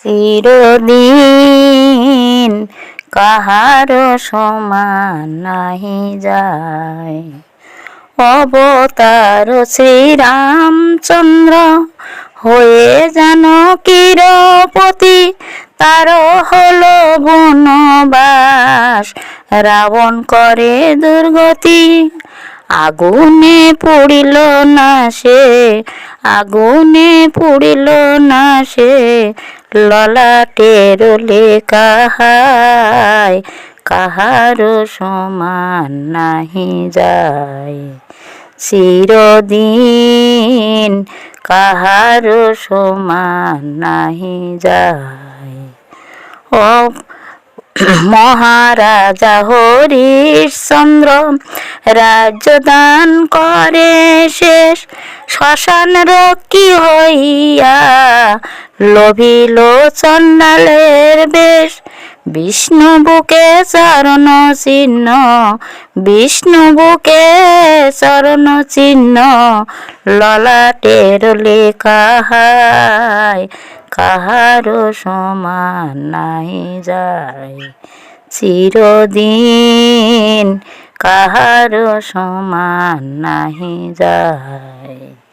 চিরদিন কাহারো সমান নাহি যায়। অবতার শ্রীরামচন্দ্র হয়ে জানকীর পতি, তার হলো বনবাস, রাবণ করে দুর্গতি। আগুনে পুড়িল না সে, আগুনে পুড়িল না সে, ললাটের লেখা হায়, কাহারো সমান নাহি যায়। চিরদিন কাহারো সমান নাহি যায়। ও মহারাজা হরিশ্চন্দ্র রাজ্য দান করে শেষ, শ্মশান রক্ষী হইয়া লভিল চণ্ডালের বেশ। বিষ্ণু বুকে চরণ চিহ্ন, বিষ্ণু বুকে চরণ চিহ্ন, ললাটের লেখা হায়, কাহারো সমান নাহি যায়। চিরদিন কাহারো সমান নাহি যায়।